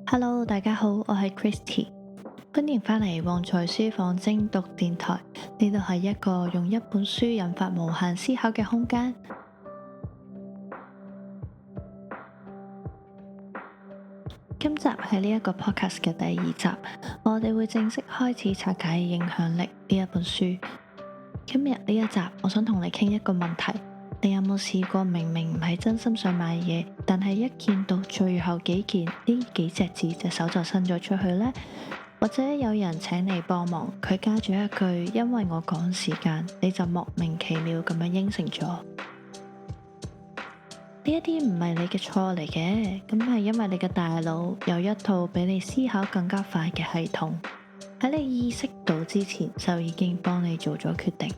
Hello，大家好，我係 Christy，歡迎返嚟旺財書房精讀電台。呢度係一個用一本書引發無限思考嘅空間。今集係呢一個 podcast 嘅第二集，我哋會正式開始拆解影響力呢一本書。今日呢一集，我想同你傾一個問題。你有冇試過明明唔係真心想買嘢，但係一見到最後幾件呢幾隻字，隻手就伸咗出去呢？或者有人請你幫忙，佢加咗一句因為我趕時間，你就莫名其妙咁樣應承咗。呢一啲唔係你嘅錯嚟嘅，咁係因為你嘅大腦有一套比你思考更加快嘅系統，喺你意識到之前就已經幫你做咗決定。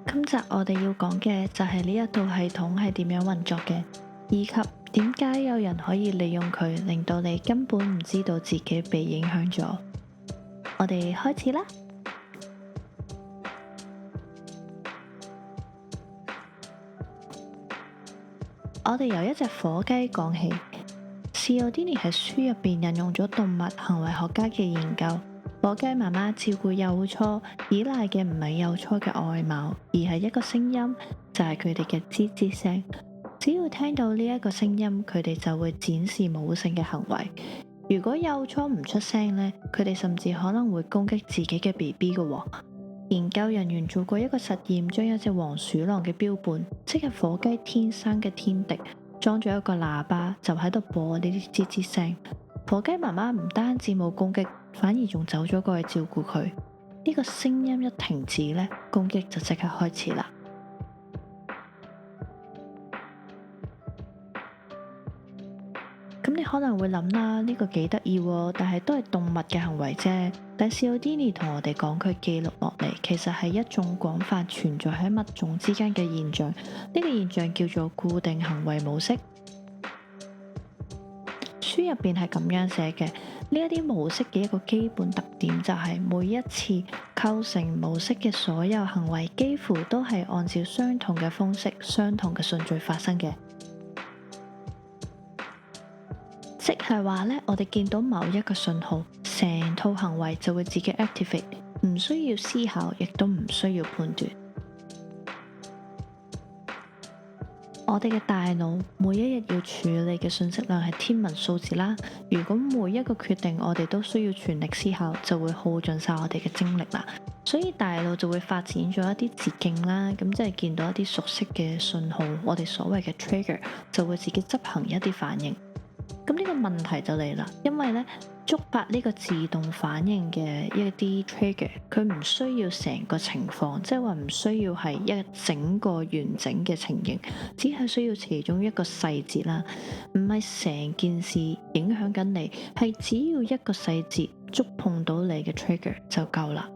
今集我哋要講嘅就係呢一套系統係點樣運作嘅，以及點解有人可以利用佢，令到你根本唔知道自己被影響咗。我哋開始啦。我哋由一隻火雞講起。Cialdini 喺書入邊引用咗動物行為學家嘅研究。火雞媽媽照顧幼雛，依賴嘅唔係幼雛嘅外貌，而係一個聲音，就係佢哋嘅吱吱聲。只要聽到呢一個聲音，佢哋就會展示母性嘅行為。如果幼雛唔出聲呢，佢哋甚至可能會攻擊自己嘅 BB 嘅。研究人員做過一個實驗，將一隻黃鼠狼嘅標本，即係火雞天生嘅天敵，裝咗一個喇叭，就喺度播呢啲吱吱聲。火雞媽媽唔單止冇攻擊，反而仲走咗過去照顧佢。呢個聲音一停止呢，攻擊就即刻開始啦。咁你可能會諗啦，呢個幾得意喎，但係都係動物嘅行為啫。但係 Cialdini 同我哋講，佢記錄落嚟，其實係一種廣泛存在喺物種之間嘅現象。呢個現象叫做固定行為模式。書入邊係咁樣寫嘅，呢一啲模式嘅一個基本特點就係每一次構成模式嘅所有行為，幾乎都係按照相同嘅方式、相同嘅順序發生嘅。即係話呢，我哋見到某一個信號，成套行為就會自己 activate， 唔需要思考，亦都唔需要判斷。我哋嘅大腦每一日要處理嘅信息量係天文數字啦。如果每一個決定我哋都需要全力思考，就會耗盡晒我哋嘅精力啦。所以大腦就會發展咗一啲捷徑啦。咁即係見到一啲熟悉嘅信號，我哋所謂嘅 trigger 就會自己執行一啲反應。咁呢個問題就嚟啦，因為呢，觸發呢個自動反應嘅一啲 trigger，佢唔需要成個情況，即係話唔需要係一整個完整嘅情形，只係需要其中一個細節啦，唔係成件事影響緊你，係只要一個細節觸碰到你嘅 trigger 就夠啦。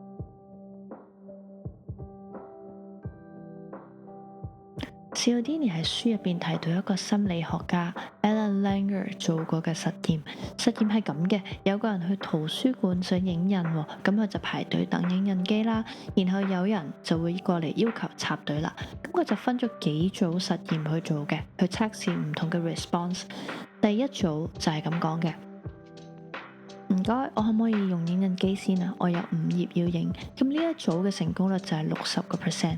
Cialdini 喺書入邊提到一個心理學家 Ellen Langer 做過嘅實驗。實驗係咁嘅，有個人去圖書館想影印，咁佢就排隊等影印機啦。然後有人就會過嚟要求插隊啦。咁佢就分咗幾組實驗去做嘅，去測試唔同嘅 response。第一組就係咁講嘅：唔該，我可唔可以用影印機先啊？我有5頁要影。咁呢一組嘅成功率就係60%。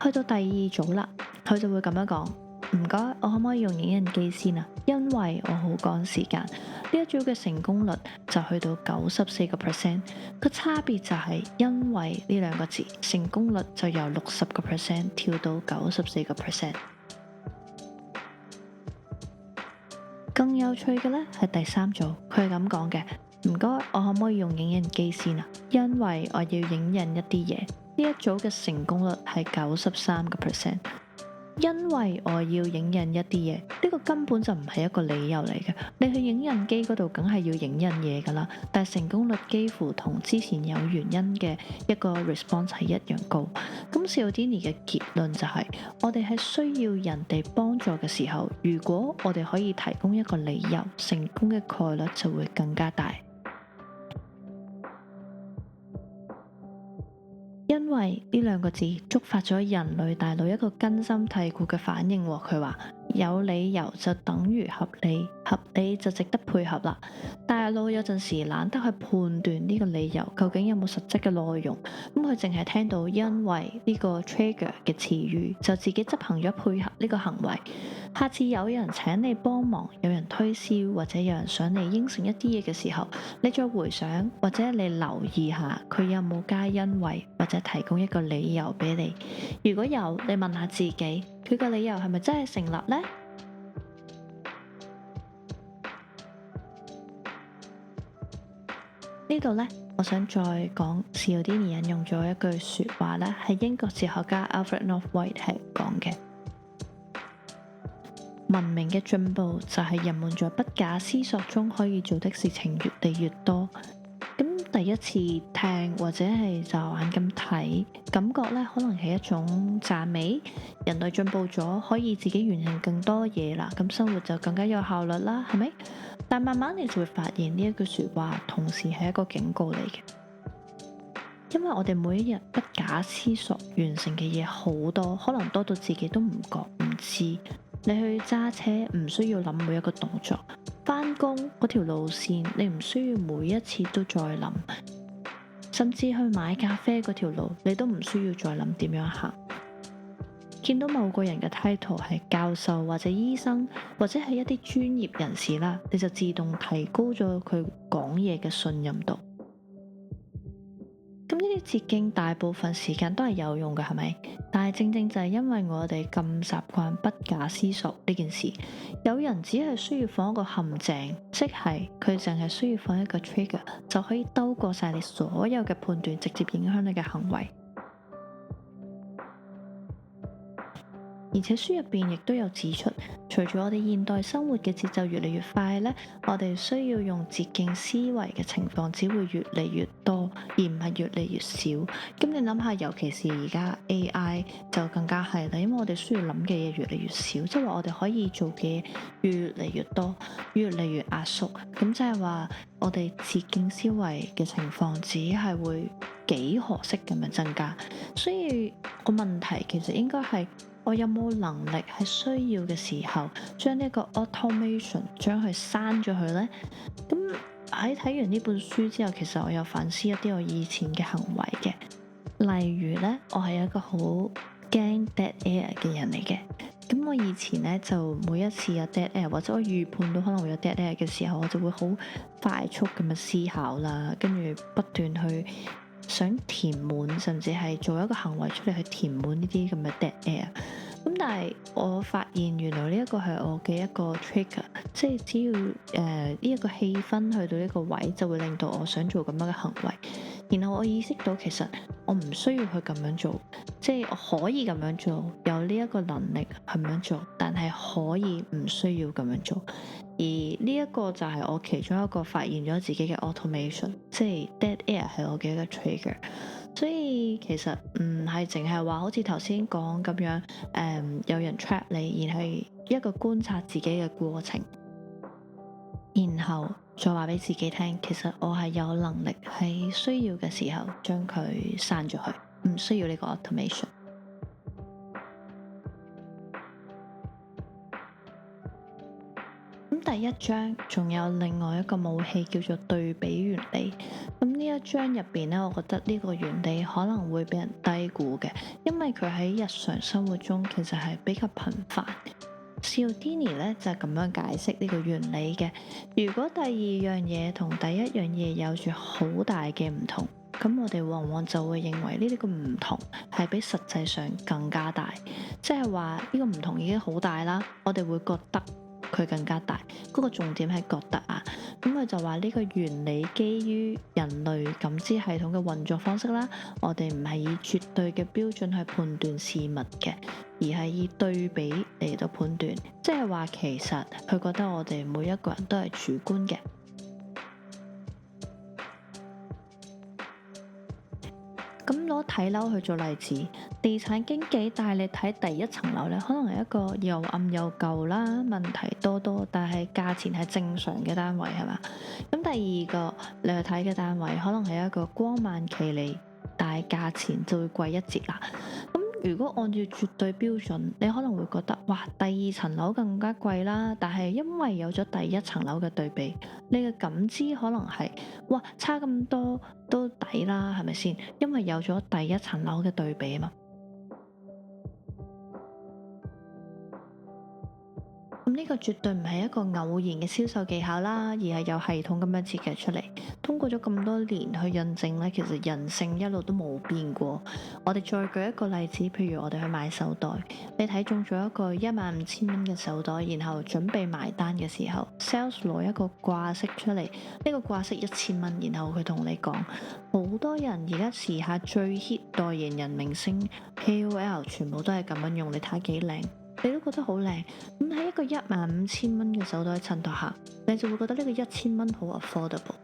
去到第二組啦，佢就會咁樣講：唔該，我可唔可以用影印機先啊？因為我好趕時間。呢一組嘅成功率就去到94%。個差別就係因為呢兩個字，成功率就由60%跳到94%。更有趣嘅呢係第三組，佢係咁講嘅：唔該，我可唔可以用影印機先啊？因為我要影印一啲嘢。呢一組嘅成功率係93%，因為我要影印一啲嘢，呢個根本就唔係一個理由嚟嘅。你去影印機嗰度，梗係要影印嘢噶啦，但係成功率幾乎同之前有原因嘅一個 response 係一樣高。咁 Cialdini 嘅結論就係，我哋喺需要人哋幫助嘅時候，如果我哋可以提供一個理由，成功嘅概率就會更加大。因為呢兩個字觸發咗人類大腦一個根深蒂固嘅反應。佢話有理由就等於合理，合理就值得配合啦。大腦有陣時懶得去判斷呢個理由究竟有冇實質嘅內容，咁佢淨係聽到因為呢個 trigger 嘅詞語，就自己執行咗配合呢個行為。下次有人請你幫忙，有人推銷，或者有人想你應承一啲嘢嘅時候，你再回想或者你留意下佢有冇加因為或者提供一個理由俾你。如果有，你問下自己，佢個理由係咪真係成立呢？呢度呢，我想再講Cialdini引用咗一句說話呢，係英國哲學家 Alfred North White 係講嘅。文明嘅進步就係人們在不假思索中可以做的事情越嚟越多。咁第一次聽或者係驟眼咁睇，感覺咧可能係一種讚美，人類進步咗，可以自己完成更多嘢啦，咁生活就更加有效率啦，係咪？但慢慢你就會發現呢一句說話，同時係一個警告嚟嘅，因為我哋每一日不假思索完成嘅嘢好多，可能多到自己都唔覺唔知。你去揸車唔需要諗每一個動作，返工嗰條路線你唔需要每一次都再諗，甚至去買咖啡嗰條路你都唔需要再諗點樣行。見到某個人嘅 title 係教授或者醫生或者係一啲專業人士啦，你就自動提高咗佢講嘢嘅信任度。咁呢啲捷徑大部分時間都係有用嘅，係咪？但係正正就係因為我哋咁習慣不假思索呢件事，有人只係需要放一個陷阱，即係佢淨係需要放一個 trigger 就可以兜過晒你所有嘅判斷，直接影響你嘅行為。而且書入邊亦都有指出，隨住我哋現代生活嘅節奏越嚟越快呢，我哋需要用捷徑思維嘅情況只會越嚟越多，而唔係越嚟越少。咁你諗下，尤其是而家 AI 就更加係啦，因為我哋需要諗嘅嘢越嚟越少，即係話我哋可以做嘅嘢越嚟越多，越嚟越壓縮。咁即係話我哋捷徑思維嘅情況只係會幾何式咁樣增加。所以個問題其實應該係，我有冇能力喺需要嘅時候將呢個 automation 將佢刪咗佢呢？咁喺睇完呢本書之後，其實我有反思一啲我以前嘅行為嘅，例如呢，我係一個好驚 dead air 嘅人嚟嘅。咁我以前呢，就每一次有 dead air 或者我預判到可能會有 dead air 嘅時候，我就會好快速咁樣思考啦，跟住不斷去想填滿，甚至係做一個行為出嚟去填滿呢啲咁嘅 dead air。咁但係我發現原來呢一個係我嘅一個 trigger，即係只要呢一個氣氛去到呢個位，就會令到我想做咁樣嘅行為。然後我意識到其實我唔需要去咁樣做，即係我可以咁樣做，有呢一個能力咁樣做，但係可以唔需要咁樣做。而呢一個就係我其中一個發現咗自己嘅 automation，即係 dead air 係我嘅一個 trigger。所以其實唔係淨係話好似頭先講咁樣，有人 trap 你，而係一個觀察自己嘅過程，然後再話俾自己聽，其實我係有能力喺需要嘅時候將佢刪咗佢，唔需要呢個 automation。第一章仲有另外一個武器叫做對比原理。咁呢一章入邊呢，我覺得呢個原理可能會俾人低估嘅，因為佢喺日常生活中其實係比較頻繁。Cialdini 呢就係咁樣解釋呢個原理嘅。如果第二樣嘢同第一樣嘢有住好大嘅唔同，咁我哋往往就會認為呢啲個唔同係比實際上更加大，即係話呢個唔同已經好大啦，我哋會覺得佢更加大，嗰個重點係覺得啊，咁佢就話呢個原理基於人類感知系統嘅運作方式啦，我哋唔係以絕對嘅標準去判斷事物嘅，而係以對比嚟到判斷，即係話其實佢覺得我哋每一個人都係主觀嘅。咁攞睇樓去做例子，地產經紀帶你睇第一層樓咧，可能係一個又暗又舊啦，問題多多，但係價錢係正常嘅單位，係嘛？咁第二個你去睇嘅單位，可能係一個光猛企理，但係價錢就會貴一截啦。咁如果按照絕對標準，你可能會覺得哇，第二層樓更加貴啦。但係因為有咗第一層樓嘅對比，你嘅感知可能係哇，差咁多都抵啦，係咪先？因為有咗第一層樓嘅對比啊嘛。咁呢個絕對唔係一個偶然嘅銷售技巧啦，而係有系統咁樣設計出嚟。通過咗咁多年去印證咧，其實人性一路都冇變過。我哋再舉一個例子，譬如我哋去買手袋，你睇中咗一個15,000蚊嘅手袋，然後準備埋單嘅時候，sales 攞一個掛飾出嚟，呢個掛飾1000蚊，然後佢同你講，好多人而家時下最 hit 代言人明星 KOL 全部都係咁樣用，你睇下幾靚。你都覺得好靚，咁喺一個15,000蚊嘅手袋襯托下，你就會覺得呢個1000蚊好 affordable。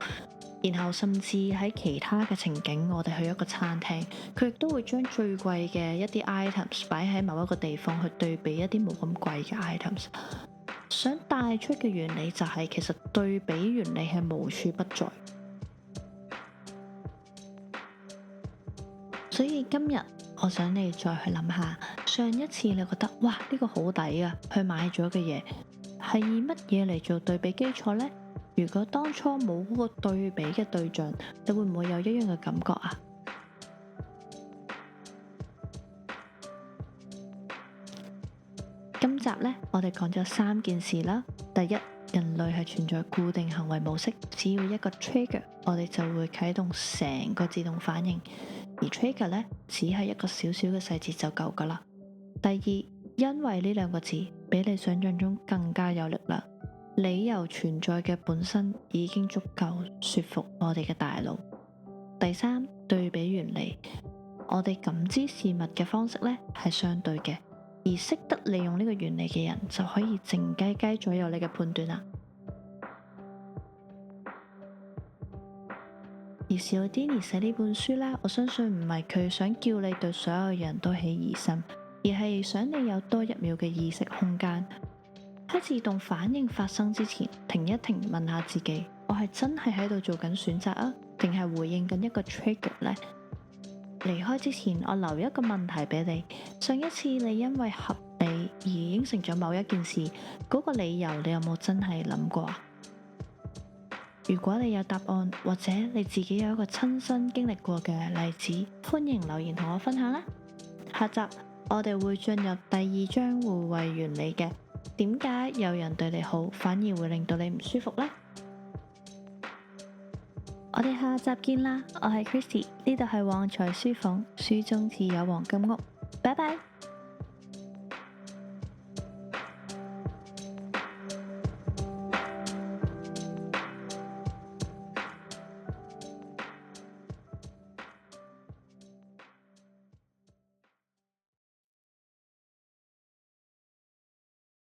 然後甚至喺其他嘅情景，我哋去一個餐廳，佢亦都會將最貴嘅一啲 items 擺喺某一個地方去對比一啲冇咁貴嘅 items。想帶出嘅原理就係，其實對比原理係無處不在。所以今日我想你再去諗下，上一次你覺得哇，呢個好抵啊，去買咗嘅嘢係以乜嘢嚟做對比基礎呢？如果當初冇嗰個對比嘅對象，你會唔會有一樣嘅感覺啊？今集呢，我哋講咗3件事啦。第一，人類係存在固定行為模式，只要一個 trigger，我哋就會啟動成個自動反應。而 trigger 呢，只係一個小小嘅細節就夠噶啦。第二，因為呢2個字比你想象中更加有力量，理由存在嘅本身已經足夠說服我哋嘅大腦。第三，對比原理，我哋感知事物嘅方式呢係相對嘅，而識得利用呢個原理嘅人就可以靜雞雞左右你嘅判斷啦。而Cialdini寫呢本書呢，我相信唔係佢想叫你對所有人都起疑心，而係想你有多1秒嘅意識空間，喺自動反應發生之前停一停，問下自己，我係真係喺度做緊選擇啊，定係回應緊一個 trigger 呢？離開之前，我留一個問題俾你，上一次你因為合理而應承咗某一件事，嗰個理由你有冇真係諗過啊？如果你有答案，或者你自己有一個親身經歷過嘅例子，歡迎留言同我分享啦。下集我哋會進入第2章互惠原理嘅，點解有人對你好反而會令到你唔舒服呢？我哋下集見啦！我係 Christy，呢度係旺財書房，書中自有黃金屋，拜拜。